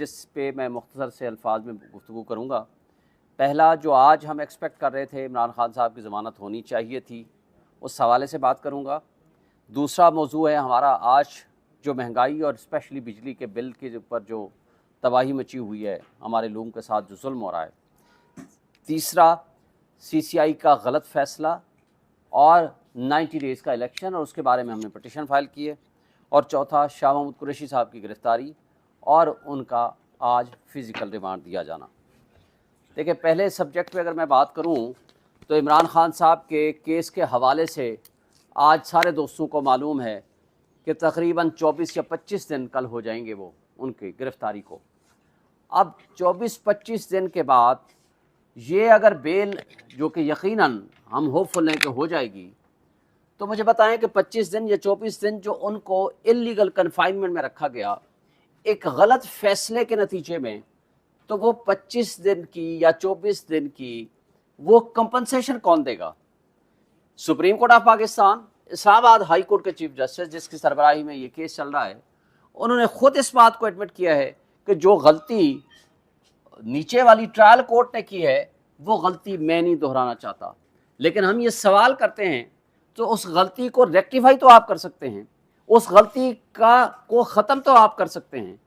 जिस पे मैं मुख्तसर से अल्फाज में गुफ्तगू करूँगा। पहला, जो आज हम एक्सपेक्ट कर रहे थे इमरान खान साहब की ज़मानत होनी चाहिए थी, उस हवाले से बात करूँगा। दूसरा मौजू है हमारा आज जो महंगाई और स्पेशली बिजली के बिल के ऊपर जो तबाही मची हुई है, हमारे लोगों के साथ जो जुल्म हो रहा है। तीसरा, CCI का गलत फ़ैसला और 90 डेज़ का इलेक्शन और उसके बारे में हमने पटिशन फाइल की है। और चौथा, शाह महमूद कुरैशी साहब की गिरफ़्तारी और उनका आज फ़िज़िकल रिमांड दिया जाना। देखिए, पहले सब्जेक्ट पे अगर मैं बात करूं तो इमरान खान साहब के केस के हवाले से आज सारे दोस्तों को मालूम है कि तकरीबन 24 या 25 दिन कल हो जाएंगे वो उनकी गिरफ़्तारी को। अब 24-25 दिन के बाद ये अगर बेल, जो कि यकीनन हम होपफुल हैं कि हो जाएगी, तो मुझे बताएं कि 25 दिन या 24 दिन जो उनको इल्लीगल कन्फाइनमेंट में रखा गया एक गलत फ़ैसले के नतीजे में, तो वो 25 दिन की या 24 दिन की वो कंपनसेशन कौन देगा? Supreme court of Pakistan, Islamabad high court के चीफ जस्टिस जिसकी सरबराही में ये केस चल रहा है, उन्होंने खुद इस बात को एडमिट किया है कि जो गलती नीचे वाली ट्रायल कोर्ट ने की है वो गलती मैं नहीं दोहराना चाहता। लेकिन हम ये सवाल करते हैं तो उस गलती को रेक्टिफाई तो आप कर सकते हैं, उस गलती को ख़त्म तो आप कर सकते हैं।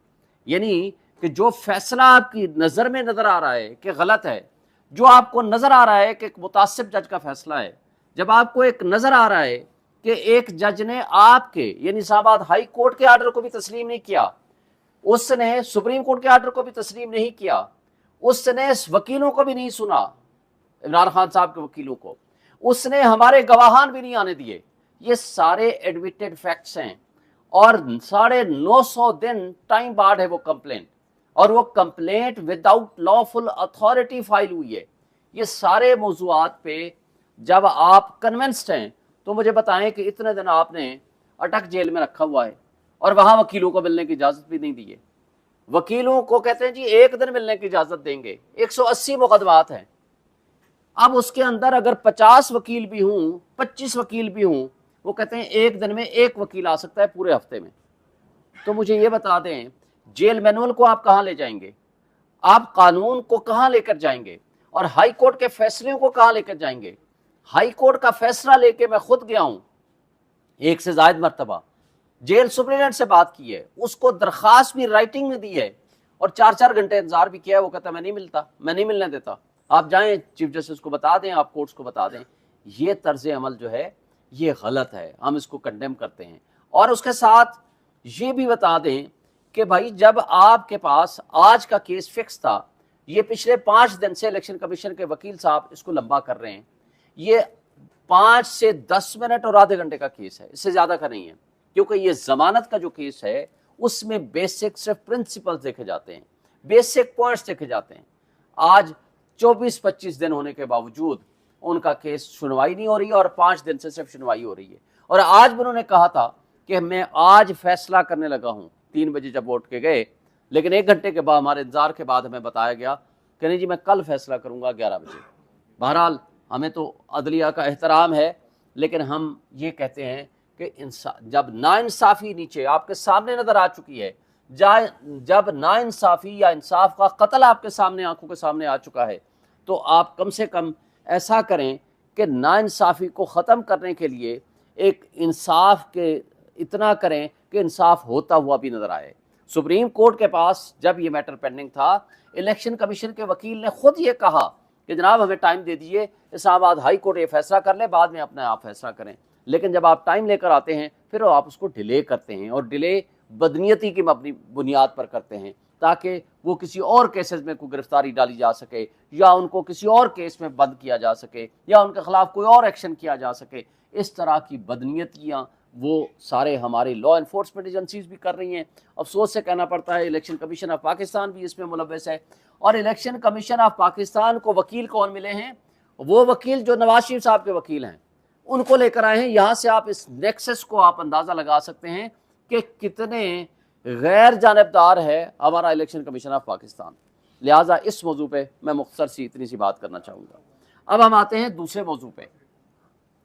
यानी कि जो फैसला आपकी नज़र में नज़र आ रहा है कि गलत है, जो आपको नज़र आ रहा है कि एक मुतासिब जज का फैसला है, जब आपको एक नज़र आ रहा है कि एक जज ने आपके यानी इस्लामाबाद हाई कोर्ट के आर्डर को भी तस्लीम नहीं किया, उसने सुप्रीम कोर्ट के आर्डर को भी तस्लीम नहीं किया, उसने वकीलों को भी नहीं सुना, इमरान खान साहब के वकीलों को, उसने हमारे गवाहान भी नहीं आने दिए, ये सारे एडमिटेड फैक्ट्स हैं। और 950 दिन टाइम बार्ड है वो कंप्लेंट, और वो complaint without lawful authority file हुई है। ये सारे मौजूआत पे जब आप कन्विंस्ड हैं तो मुझे बताएं कि इतने दिन आपने अटक जेल में रखा हुआ है और वहां वकीलों को मिलने की इजाजत भी नहीं दी है। वकीलों को कहते हैं जी एक दिन मिलने की इजाजत देंगे, 180 मुकदमात हैं। अब उसके अंदर अगर 50 वकील भी हूं, 25 वकील भी हूं, वो कहते हैं एक दिन में एक वकील आ सकता है पूरे हफ्ते में। तो मुझे ये बता दें, जेल मैनुअल को आप कहां ले जाएंगे, आप कानून को कहां लेकर जाएंगे, और हाई कोर्ट के फैसले को कहां लेकर जाएंगे? हाई कोर्ट का फैसला लेके मैं खुद गया हूं, एक से ज्यादा मरतबा जेल सुप्रीडेंट से बात की है, उसको दरखास्त भी राइटिंग में दी है और 4-4 घंटे इंतजार भी किया है। वो कहता मैं नहीं मिलता, मैं नहीं मिलने देता। आप जाएं चीफ जस्टिस को बता दें, आप कोर्ट्स को बता दें। ये तर्ज अमल जो है ये गलत है, हम इसको कंडेम करते हैं। और उसके साथ ये भी बता दें कि भाई जब आपके पास आज का केस फिक्स था, ये पिछले 5 दिन से इलेक्शन कमीशन के वकील साहब इसको लंबा कर रहे हैं। ये 5 से 10 मिनट और आधे घंटे का केस है, इससे ज्यादा का नहीं है, क्योंकि ये जमानत का जो केस है उसमें बेसिक सिर्फ प्रिंसिपल्स देखे जाते हैं, बेसिक पॉइंट्स देखे जाते हैं। आज 24-25 दिन होने के बावजूद उनका केस सुनवाई नहीं हो रही है और 5 दिन से सिर्फ सुनवाई हो रही है। और आज भी उन्होंने कहा था कि मैं आज फैसला करने लगा हूं 3 बजे जब वोट के गए, लेकिन 1 घंटे के बाद हमारे इंतजार के बाद हमें बताया गया कि नहीं जी मैं कल फैसला करूंगा 11 बजे। बहरहाल हमें तो अदलिया का एहतराम है, लेकिन हम ये कहते हैं कि जब नाइंसाफ़ी नीचे आपके सामने नजर आ चुकी है, जब नाइंसाफ़ी या इंसाफ का कत्ल आपके सामने आंखों के सामने आ चुका है, तो आप कम से कम ऐसा करें कि नाइंसाफ़ी को ख़त्म करने के लिए एक इंसाफ के इतना करें कि इंसाफ होता हुआ भी नजर आए। सुप्रीम कोर्ट के पास जब ये मैटर पेंडिंग था, इलेक्शन कमीशन के वकील ने खुद ये कहा कि जनाब हमें टाइम दे दीजिए, इस्लामाबाद हाई कोर्ट ये फैसला कर ले, बाद में अपने आप फैसला करें। लेकिन जब आप टाइम लेकर आते हैं फिर आप उसको डिले करते हैं, और डिले बदनीयती की अपनी बुनियाद पर करते हैं ताकि वो किसी और केसेस में कोई गिरफ्तारी डाली जा सके, या उनको किसी और केस में बंद किया जा सके, या उनके खिलाफ कोई और एक्शन किया जा सके। इस तरह की बदनीयतियाँ वो सारे हमारे लॉ इन्फोर्समेंट एजेंसीज भी कर रही हैं। अफसोस से कहना पड़ता है इलेक्शन कमीशन ऑफ पाकिस्तान भी इसमें मुलव्वस है। और इलेक्शन कमीशन ऑफ पाकिस्तान को वकील कौन मिले हैं? वो वकील जो नवाज शरीफ साहब के वकील हैं, उनको लेकर आए हैं। यहाँ से आप इस नेक्सस को आप अंदाज़ा लगा सकते हैं कि कितने गैर जानबदार है हमारा इलेक्शन कमीशन ऑफ पाकिस्तान। लिहाजा इस मौजू पे मैं मुख्तसर सी इतनी सी बात करना चाहूँगा। अब हम आते हैं दूसरे मौजू पे,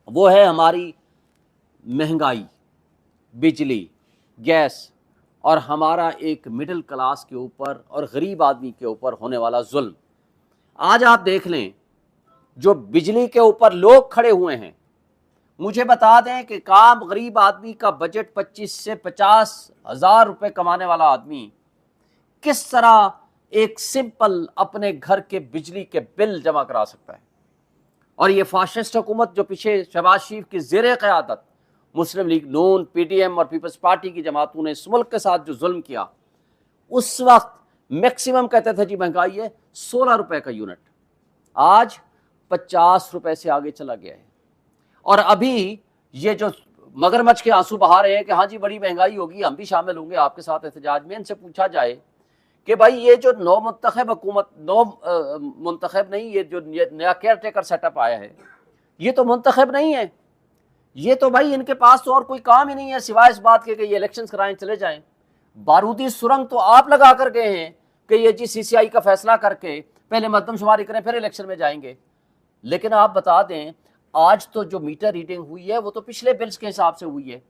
वो है हमारी महंगाई, बिजली, गैस और हमारा एक मिडिल क्लास के ऊपर और गरीब आदमी के ऊपर होने वाला जुल्म। आज आप देख लें, जो बिजली के ऊपर लोग खड़े हुए हैं, मुझे बता दें कि काम गरीब आदमी का बजट 25 से 50 हज़ार रुपए कमाने वाला आदमी किस तरह एक सिंपल अपने घर के बिजली के बिल जमा करा सकता है। और ये फाशिस्ट हुकूमत जो पीछे शहबाज शरीफ की ज़ेरे क़यादत मुस्लिम लीग नून, पीडीएम और पीपल्स पार्टी की जमातों ने इस मुल्क के साथ जो जुल्म किया, उस वक्त मैक्सिमम कहते थे जी महंगाई है 16 रुपए का यूनिट, आज 50 रुपए से आगे चला गया है। और अभी ये जो मगरमच्छ के आंसू बहा रहे हैं कि हाँ जी बड़ी महंगाई होगी, हम भी शामिल होंगे आपके साथ एहतजाज में, इनसे पूछा जाए कि भाई ये जो नौ मुंतखब हुकूमत, नौ मुंतखब नहीं, ये जो नया केयर टेकर सेटअप आया है, ये तो मुंतखब नहीं है, ये तो भाई इनके पास तो और कोई काम ही नहीं है सिवाय इस बात के कि ये इलेक्शन कराएं चले जाएं। बारूदी सुरंग तो आप लगा कर गए हैं कि ये जी सीसीआई का फैसला करके पहले मरदमशुमारी करें फिर इलेक्शन में जाएंगे। लेकिन आप बता दें, आज तो जो मीटर रीडिंग हुई है वो तो पिछले बिल्स के हिसाब से हुई है,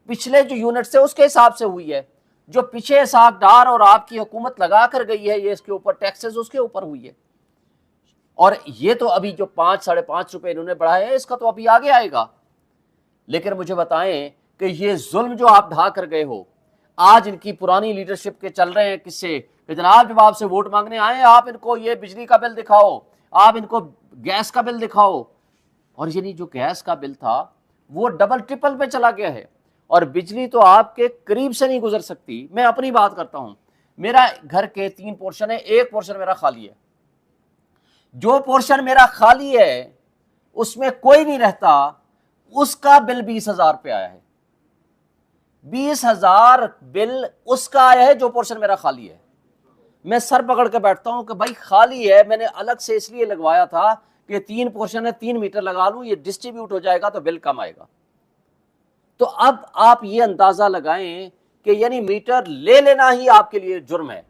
पिछले जो यूनिट्स है उसके हिसाब से हुई है, जो पीछे सागदार और आपकी हुकूमत लगा कर गई है ये इसके ऊपर टैक्सेस उसके ऊपर हुई है। और ये तो अभी जो 5 साढ़े 5 रुपए इन्होंने बढ़ाए हैं इसका तो अभी आगे आएगा। लेकिन मुझे बताएं कि ये जुल्म जो आप ढा कर गए हो, आज इनकी पुरानी लीडरशिप के चल रहे हैं किससे कि जनाब जब आपसे वोट मांगने आए आप इनको ये बिजली का बिल दिखाओ, आप इनको गैस का बिल दिखाओ। और यानी जो गैस का बिल था वो डबल ट्रिपल पे चला गया है और बिजली तो आपके करीब से नहीं गुजर सकती। मैं अपनी बात करता हूं, मेरा घर के 3 पोर्शन है, एक पोर्शन मेरा खाली है, जो पोर्शन मेरा खाली है उसमें कोई नहीं रहता, उसका बिल 20,000 पे आया है। 20,000 बिल उसका आया है जो पोर्शन मेरा खाली है। मैं सर पकड़ के बैठता हूं कि भाई खाली है, मैंने अलग से इसलिए लगवाया था कि 3 पोर्शन है, 3 मीटर लगा लूं, ये डिस्ट्रीब्यूट हो जाएगा तो बिल कम आएगा। तो अब आप ये अंदाजा लगाएं कि यानी मीटर ले लेना ही आपके लिए जुर्म है,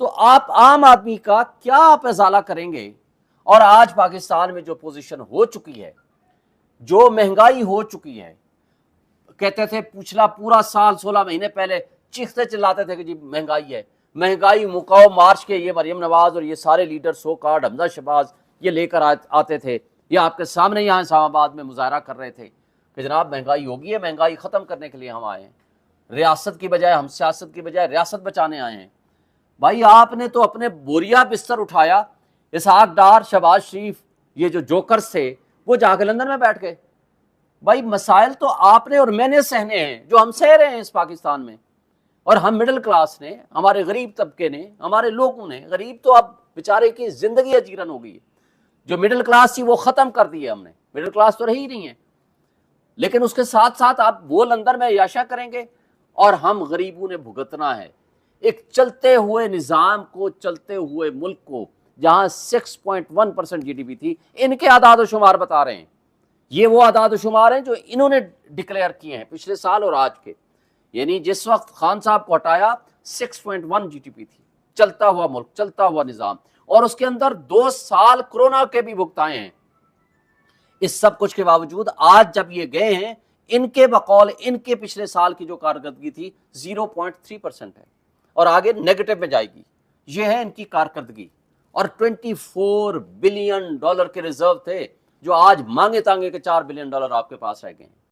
तो आप आम आदमी का क्या आप इजाला करेंगे। और आज पाकिस्तान में जो पोजीशन हो चुकी है, जो महंगाई हो चुकी है, कहते थे पिछला पूरा साल 16 महीने पहले चीखते चिल्लाते थे कि जी महंगाई है, महंगाई मुकाओ मार्च के ये मरियम नवाज और ये सारे leader so called Hamza Shahbaz ये लेकर आते थे, ये आपके सामने यहाँ इस्लामाबाद में मुजाहरा कर रहे थे कि जनाब महंगाई होगी है, महंगाई ख़त्म करने के लिए हम आए हैं, रियासत की बजाय हम सियासत की बजाय रियासत बचाने आए हैं। भाई आपने तो अपने बोरिया बिस्तर उठाया, इसहाक डार, शहबाज शरीफ, ये जो जोकर्स थे वो जाके लंदन में बैठ गए। भाई मसाइल तो आपने और मैंने सहने हैं जो हम सह रहे हैं इस पाकिस्तान में, और हम मिडिल क्लास ने, हमारे गरीब तबके ने, हमारे लोगों ने, गरीब तो अब बेचारे की जिंदगी अजीरन हो गई है, जो मिडिल क्लास थी वो खत्म कर दी है हमने, मिडिल क्लास तो रही नहीं है। लेकिन उसके साथ साथ आप वो लंदन में याशा करेंगे और हम गरीबों ने भुगतना है एक चलते हुए निज़ाम को, चलते हुए मुल्क को, जहां 6.1% जीडीपी थी। इनके आदाद शुमार बता रहे हैं, ये वो आदाद शुमार हैं जो इन्होंने डिक्लेयर किए हैं पिछले साल और आज के। यानी जिस वक्त खान साहब को हटाया 6.1 जीडीपी थी, चलता हुआ मुल्क, चलता हुआ निज़ाम, और उसके अंदर 2 साल कोरोना के भी भुगताए हैं। इस सब कुछ के बावजूद आज जब ये गए हैं, इनके बकौल इनके पिछले साल की जो कारकर्दगी थी 0.3% है और आगे नेगेटिव में जाएगी। ये है इनकी कारकर्दगी। और $24 बिलियन के रिजर्व थे जो आज मांगे तांगे के $4 बिलियन आपके पास रह गए हैं।